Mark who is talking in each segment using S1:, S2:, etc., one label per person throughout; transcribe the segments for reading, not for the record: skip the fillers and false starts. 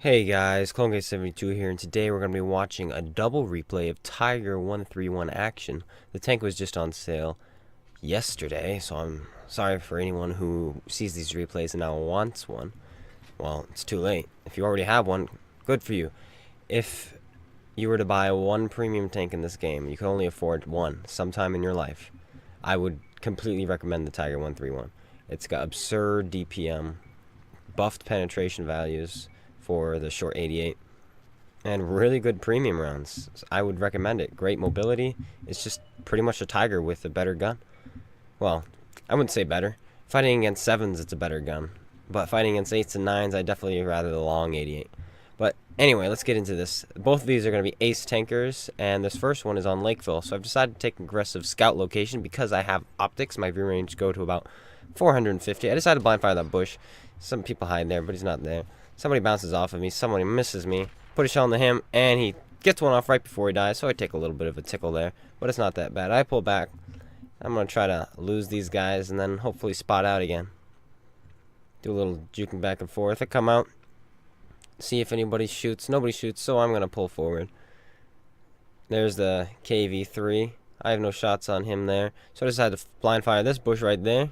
S1: Hey guys, CloneGuy72 here, and today we're going to be watching a double replay of Tiger 131 action. The tank was just on sale yesterday, so I'm sorry for anyone who sees these replays and now wants one. Well, it's too late. If you already have one, good for you. If you were to buy one premium tank in this game, you could only afford one sometime in your life, I would completely recommend the Tiger 131. It's got absurd DPM, buffed penetration values for the short 88, and really good premium rounds. I would recommend it. Great mobility. It's just pretty much a Tiger with a better gun. Well, I wouldn't say better. Fighting against 7s, it's a better gun. But fighting against 8s and 9s, I'd definitely rather the long 88. But anyway, let's get into this. Both of these are going to be ace tankers, and this first one is on Lakeville. So I've decided to take aggressive scout location because I have optics. My view range go to about 450. I decided to blind fire that bush. Some people hide there, but he's not there. Somebody bounces off of me, somebody misses me, put a shell into him, and he gets one off right before he dies, so I take a little bit of a tickle there, but it's not that bad. I pull back. I'm going to try to lose these guys and then hopefully spot out again. Do a little juking back and forth. I come out, see if anybody shoots. Nobody shoots, so I'm going to pull forward. There's the KV3. I have no shots on him there, so I decided to blind fire this bush right there.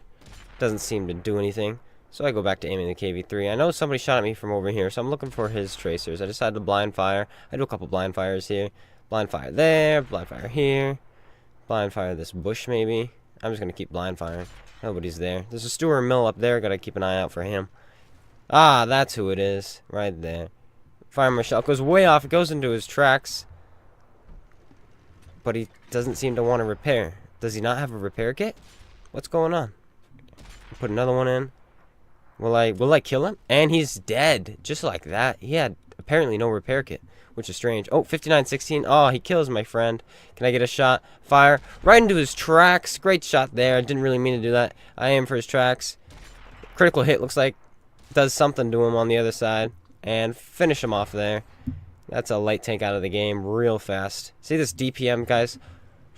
S1: Doesn't seem to do anything. So I go back to aiming the KV3. I know somebody shot at me from over here, so I'm looking for his tracers. I decided to blind fire. I do a couple blind fires here. Blind fire there, blind fire here. Blind fire this bush maybe. I'm just going to keep blind firing. Nobody's there. There's a Stewart Mill up there. Got to keep an eye out for him. Ah, that's who it is. Right there. Fire my shell. Goes way off. It goes into his tracks. But he doesn't seem to want to repair. Does he not have a repair kit? What's going on? Put another one in. Will I kill him? And he's dead. Just like that. He had apparently no repair kit, which is strange. Oh, 59-16. Oh, he kills my friend. Can I get a shot? Fire. Right into his tracks. Great shot there. I didn't really mean to do that. I aim for his tracks. Critical hit looks like does something to him on the other side. And finish him off there. That's a light tank out of the game real fast. See this DPM, guys?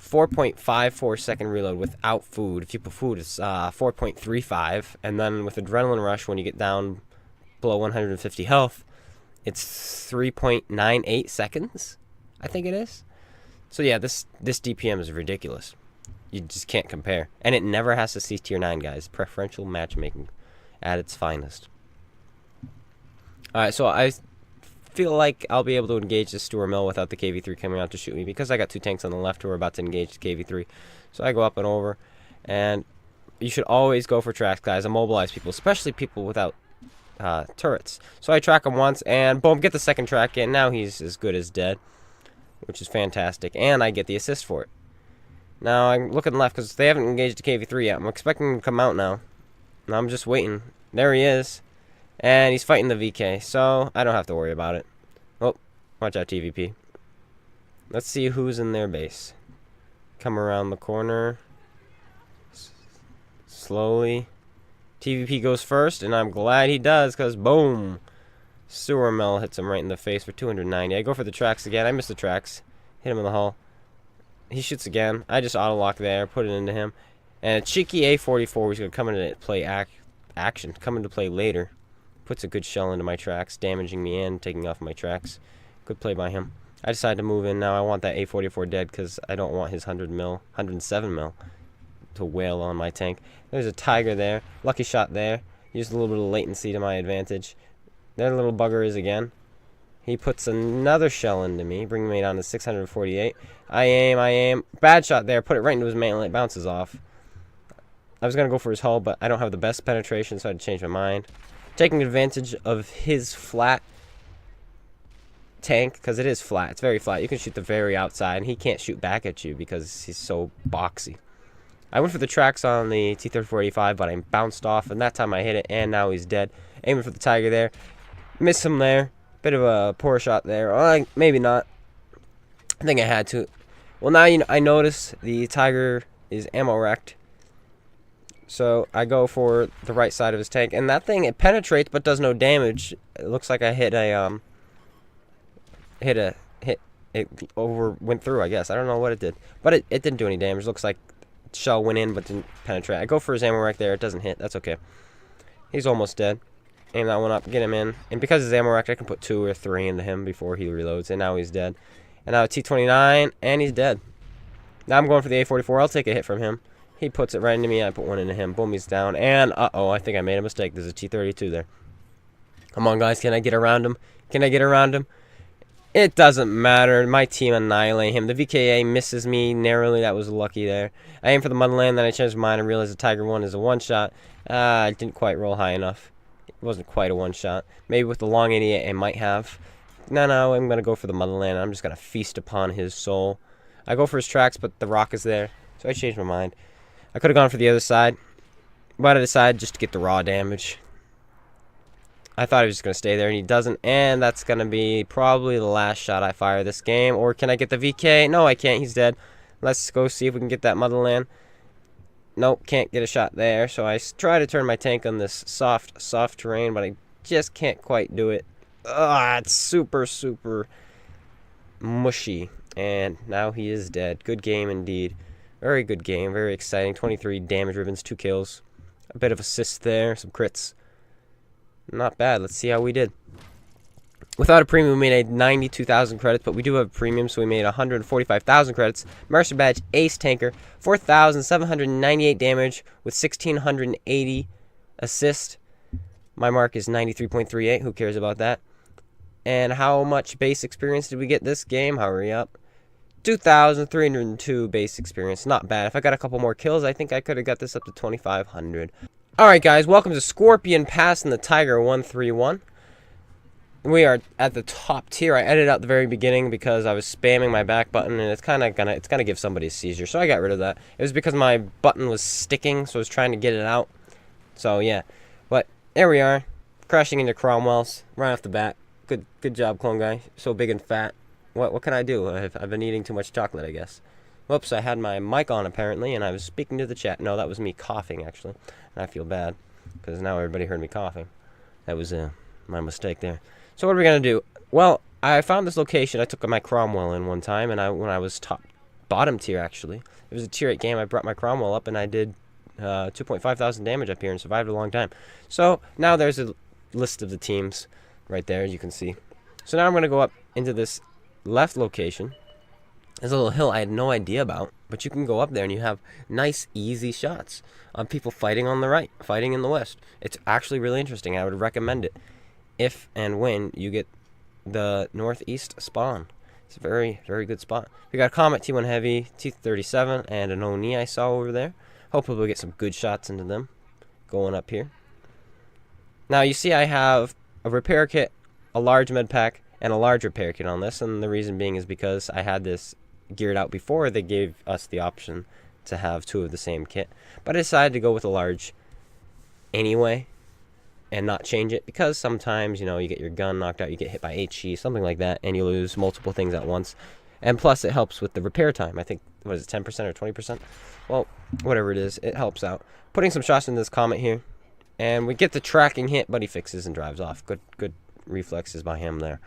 S1: 4.54 second reload without food. If you put food, it's 4.35. And then with Adrenaline Rush, when you get down below 150 health, it's 3.98 seconds, I think it is. So yeah, this DPM is ridiculous. You just can't compare. And it never has to see tier 9, guys. Preferential matchmaking at its finest. Alright, so I feel like I'll be able to engage the Stewart Mill without the KV3 coming out to shoot me because I got two tanks on the left who are about to engage the KV3. So I go up and over, and you should always go for tracks, guys. Immobilize people, especially people without turrets. So I track him once, and boom, get the second track in. Now he's as good as dead, which is fantastic, and I get the assist for it. Now I'm looking left because they haven't engaged the KV3 yet. I'm expecting him to come out now. And I'm just waiting. There he is. And he's fighting the VK, so I don't have to worry about it. Oh, watch out, TVP. Let's see who's in their base. Come around the corner. Slowly. TVP goes first, and I'm glad he does, because boom! Stewart Mill hits him right in the face for 290. I go for the tracks again. I miss the tracks. Hit him in the hull. He shoots again. I just auto-lock there, put it into him. And a cheeky A44 was going to come into play action. Come into play later. Puts a good shell into my tracks, damaging me and taking off my tracks. Good play by him. I decided to move in now. I want that A44 dead because I don't want his 107 mil to wail on my tank. There's a Tiger there. Lucky shot there. Used a little bit of latency to my advantage. There the little bugger is again. He puts another shell into me, bringing me down to 648. I aim. Bad shot there. Put it right into his mantle. It bounces off. I was going to go for his hull, but I don't have the best penetration, so I had to change my mind. Taking advantage of his flat tank, because it is flat. It's very flat. You can shoot the very outside, and he can't shoot back at you because he's so boxy. I went for the tracks on the T-34-85, but I bounced off, and that time I hit it, and now he's dead. Aiming for the Tiger there. Miss him there. Bit of a poor shot there. Or maybe not. I think I had to. Well, now I notice the Tiger is ammo wrecked. So I go for the right side of his tank, and that thing, it penetrates but does no damage. It looks like I hit it went through, I guess. I don't know what it did, but it didn't do any damage. Looks like shell went in but didn't penetrate. I go for his ammo right there. It doesn't hit. That's okay. He's almost dead. Aim that one up, get him in. And because his ammo racked, I can put 2 or 3 into him before he reloads. And now he's dead. And now a T29, and he's dead. Now I'm going for the A44. I'll take a hit from him. He puts it right into me. I put one into him. Boom, he's down. And, uh-oh, I think I made a mistake. There's a T32 there. Come on, guys. Can I get around him? Can I get around him? It doesn't matter. My team annihilate him. The VKA misses me narrowly. That was lucky there. I aim for the Motherland. Then I changed my mind and realized the Tiger 1 is a one-shot. I didn't quite roll high enough. It wasn't quite a one-shot. Maybe with the long 88, I might have. No, I'm going to go for the Motherland. I'm just going to feast upon his soul. I go for his tracks, but the rock is there. So I changed my mind. I could have gone for the other side. But I decided just to get the raw damage. I thought he was just going to stay there, and he doesn't. And that's going to be probably the last shot I fire this game. Or can I get the VK? No, I can't. He's dead. Let's go see if we can get that Motherland. Nope, can't get a shot there. So I try to turn my tank on this soft terrain, but I just can't quite do it. It's super mushy. And now he is dead. Good game indeed. Very good game. Very exciting. 23 damage ribbons, 2 kills. A bit of assist there. Some crits. Not bad. Let's see how we did. Without a premium, we made 92,000 credits, but we do have a premium, so we made 145,000 credits. Mercer Badge, Ace Tanker, 4,798 damage with 1,680 assist. My mark is 93.38. Who cares about that? And how much base experience did we get this game? Hurry up. 2,302 base experience. Not bad. If I got a couple more kills, I think I could have got this up to 2,500. Alright guys, welcome to Scorpion Pass in the Tiger 131. We are at the top tier. I edited out the very beginning because I was spamming my back button, and it's gonna give somebody a seizure, so I got rid of that. It was because my button was sticking, so I was trying to get it out. So yeah. But there we are. Crashing into Cromwell's right off the bat. Good job, clone guy. So big and fat. What can I do? I've been eating too much chocolate, I guess. Whoops, I had my mic on apparently, and I was speaking to the chat. No, that was me coughing, actually. And I feel bad, because now everybody heard me coughing. That was my mistake there. So what are we going to do? Well, I found this location. I took my Cromwell in one time, and when I was bottom tier, actually. It was a tier 8 game. I brought my Cromwell up, and I did 2.5 thousand damage up here and survived a long time. So now there's a list of the teams right there, as you can see. So now I'm going to go up into this left location. There's a little hill I had no idea about, but you can go up there and you have nice, easy shots of people fighting on the right, fighting in the west. It's actually really interesting. I would recommend it if and when you get the northeast spawn. It's a very, very good spot. We got a Comet, T1 Heavy, T37, and an Oni I saw over there. Hopefully we'll get some good shots into them going up here. Now you see I have a repair kit, a large med pack, and a large repair kit on this, and the reason being is because I had this geared out before they gave us the option to have 2 of the same kit. But I decided to go with a large anyway and not change it, because sometimes, you know, you get your gun knocked out, you get hit by HE, something like that, and you lose multiple things at once. And plus it helps with the repair time. I think, what is it, 10% or 20%? Well, whatever it is, it helps out. Putting some shots in this Comet here, and we get the tracking hit, but he fixes and drives off. Good reflexes by him there.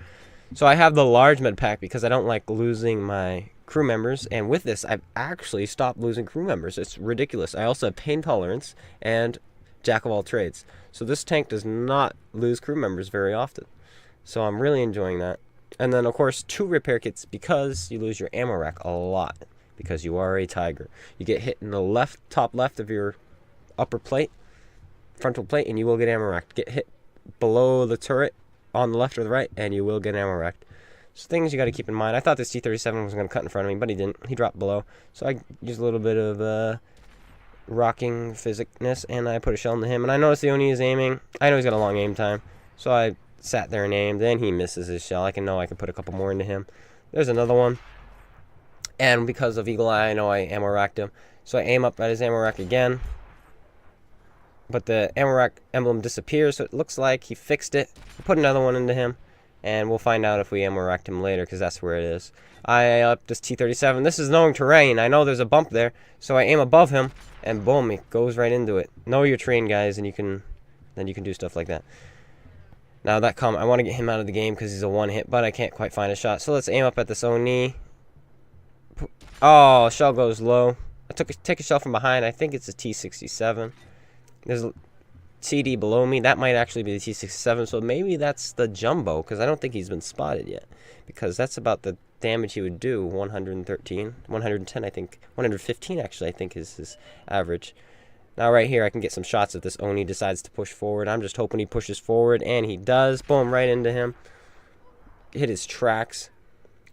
S1: So I have the large med pack because I don't like losing my crew members, and with this I've actually stopped losing crew members. It's ridiculous. I also have pain tolerance and jack of all trades, so this tank does not lose crew members very often, so I'm really enjoying that. And then of course 2 repair kits, because you lose your ammo rack a lot because you are a Tiger. You get hit in the top left of your upper plate, frontal plate, and you will get ammo racked. Get hit below the turret on the left or the right, and you will get ammo racked. So things you got to keep in mind. I thought this T37 was going to cut in front of me, but he didn't. He dropped below. So I used a little bit of rocking physicness, and I put a shell into him. And I noticed the Oni is aiming. I know he's got a long aim time, so I sat there and aimed. Then he misses his shell. I can put a couple more into him. There's another one. And because of Eagle Eye, I know I ammo racked him. So I aim up at his ammo rack again. But the ammo rack emblem disappears, so it looks like he fixed it. We'll put another one into him, and we'll find out if we ammo racked him later, because that's where it is. I up this T37. This is knowing terrain. I know there's a bump there, so I aim above him, and boom, it goes right into it. Know your terrain, guys, and then you can do stuff like that. Now that Comet, I want to get him out of the game because he's a one-hit, but I can't quite find a shot. So let's aim up at this Oni. Oh, shell goes low. I take a shell from behind. I think it's a T67. There's TD below me. That might actually be the T67, so maybe that's the jumbo, because I don't think he's been spotted yet, because that's about the damage he would do. 113, 110, I think, 115 actually, I think is his average. Now right here I can get some shots if this Oni decides to push forward. I'm just hoping he pushes forward, and he does. Boom, right into him. Hit his tracks,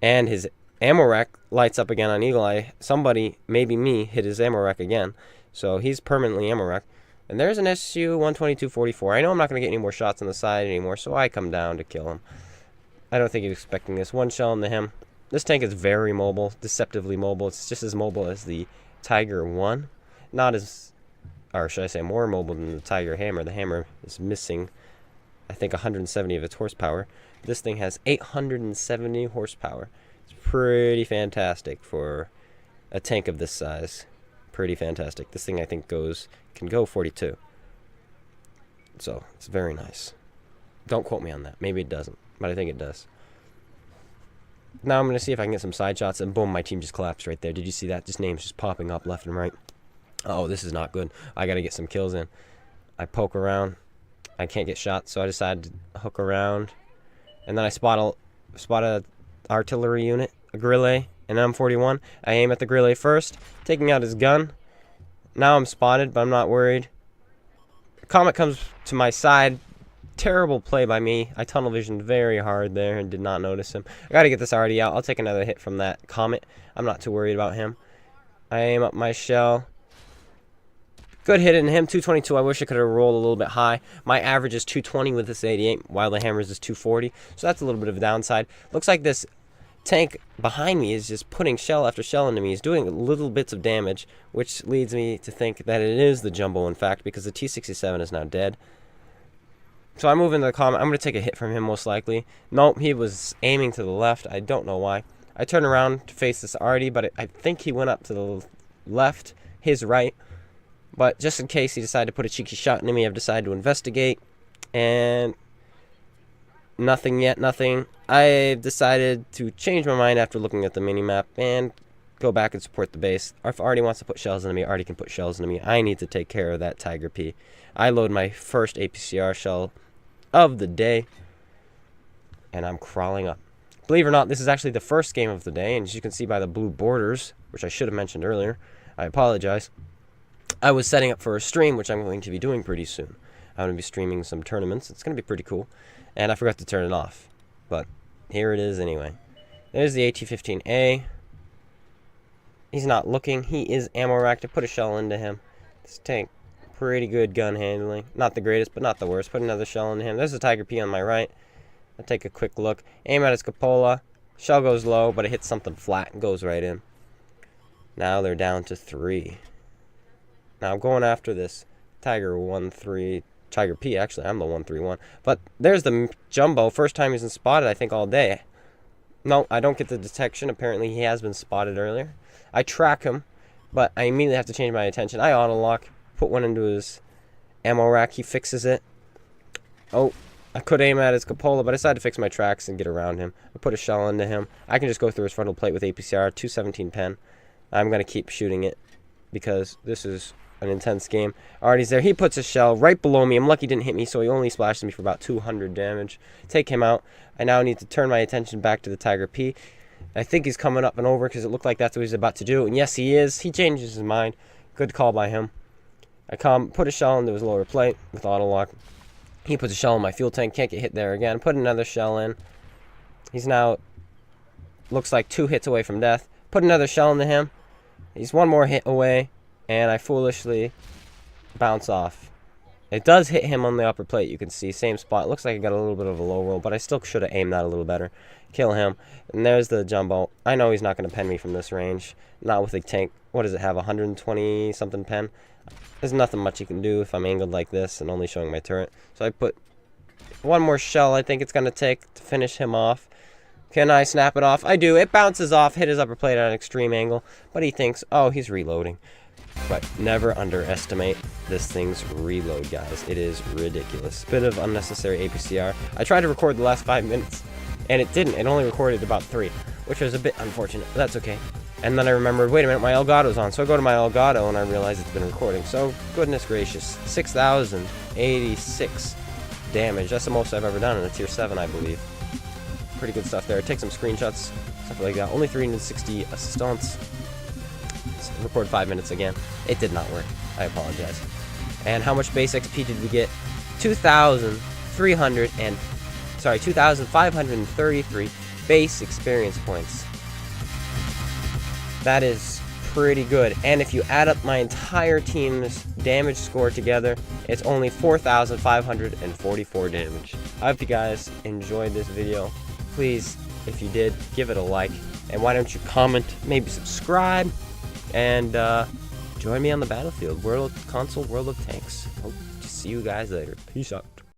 S1: and his ammo rack lights up again on Eagle Eye. Somebody, maybe me, hit his ammo rack again, so he's permanently ammo rack. And there's an SU 122-44. I know I'm not going to get any more shots on the side anymore, so I come down to kill him. I don't think he's expecting this. One shell into him. This tank is very mobile, deceptively mobile. It's just as mobile as the Tiger 1. Not as, or should I say more mobile than the Tiger Hammer. The Hammer is missing, I think, 170 of its horsepower. This thing has 870 horsepower. It's pretty fantastic for a tank of this size. Pretty fantastic. This thing, I think, can go 42. So it's very nice. Don't quote me on that. Maybe it doesn't, but I think it does. Now I'm going to see if I can get some side shots, and boom, my team just collapsed right there. Did you see that? Just names just popping up left and right. Oh, this is not good. I got to get some kills in. I poke around. I can't get shots, so I decided to hook around. And then I spot a artillery unit, a Grille, an M41. I aim at the Grille first, taking out his gun. Now I'm spotted, but I'm not worried. Comet comes to my side. Terrible play by me. I tunnel visioned very hard there and did not notice him. I got to get this already out. I'll take another hit from that Comet. I'm not too worried about him. I aim up my shell. Good hit in him, 222. I wish I could have rolled a little bit high. My average is 220 with this 88, while the Hammer's is 240. So that's a little bit of a downside. Looks like this tank behind me is just putting shell after shell into me. He's doing little bits of damage, which leads me to think that it is the jumbo, in fact, because the T67 is now dead. So I move into the Comet. I'm going to take a hit from him, most likely. Nope, he was aiming to the left. I don't know why. I turn around to face this Artie, but I think he went up to the left, his right. But just in case he decided to put a cheeky shot into me, I've decided to investigate. And nothing yet, nothing. I've decided to change my mind after looking at the minimap and go back and support the base. If Artie wants to put shells into me, Artie can put shells into me. I need to take care of that Tiger P. I load my first APCR shell of the day, and I'm crawling up. Believe it or not, this is actually the first game of the day, and as you can see by the blue borders, which I should have mentioned earlier, I apologize. I was setting up for a stream, which I'm going to be doing pretty soon. I'm going to be streaming some tournaments. It's going to be pretty cool, and I forgot to turn it off, but here it is anyway. There's the AT-15A. He's not looking. He is ammo racked. I put a shell into him. This tank, pretty good gun handling. Not the greatest, but not the worst. Put another shell into him. There's the Tiger P on my right. I take a quick look. Aim at his cupola. Shell goes low, but it hits something flat and goes right in. Now they're down to 3. Now I'm going after this Tiger P, actually. I'm the 131. But there's the jumbo. First time he's been spotted, I think, all day. No, I don't get the detection. Apparently he has been spotted earlier. I track him, but I immediately have to change my attention. I auto-lock, put one into his ammo rack. He fixes it. Oh, I could aim at his cupola, but I decided to fix my tracks and get around him. I put a shell into him. I can just go through his frontal plate with APCR, 217 pen. I'm going to keep shooting it because this is an intense game. Artie's there. He puts a shell right below me. I'm lucky he didn't hit me, so he only splashed me for about 200 damage. Take him out. I now need to turn my attention back to the Tiger P. I think he's coming up and over because it looked like that's what he's about to do. And yes, he is. He changes his mind. Good call by him. I put a shell into his lower plate with auto-lock. He puts a shell in my fuel tank. Can't get hit there again. Put another shell in. He's now, looks like 2 hits away from death. Put another shell into him. He's 1 more hit away. And I foolishly bounce off. It does hit him on the upper plate, you can see. Same spot. Looks like I got a little bit of a low roll, but I still should have aimed that a little better. Kill him. And there's the jumbo. I know he's not going to pen me from this range. Not with a tank. What does it have? 120 something pen? There's nothing much you can do if I'm angled like this and only showing my turret. So I put 1 more shell I think it's going to take to finish him off. Can I snap it off? I do. It bounces off, hit his upper plate at an extreme angle. But he thinks, oh, he's reloading. But never underestimate this thing's reload, guys. It is ridiculous. Bit of unnecessary APCR. I tried to record the last 5 minutes, and it didn't. It only recorded about 3, which was a bit unfortunate, but that's okay. And then I remembered, wait a minute, my Elgato's on. So I go to my Elgato, and I realize it's been recording. So, goodness gracious, 6,000 86 damage. That's the most I've ever done in a tier 7, I believe. Pretty good stuff there. Take some screenshots, stuff like that. Only 360 assistance. Record 5 minutes again. It did not work. I apologize. And how much base XP did we get? 2,533 base experience points. That is pretty good. And if you add up my entire team's damage score together, it's only 4,544 damage. I hope you guys enjoyed this video. Please, if you did, give it a like. And why don't you comment, maybe subscribe, and join me on the battlefield. World of Tanks. Hope to see you guys later. Peace out.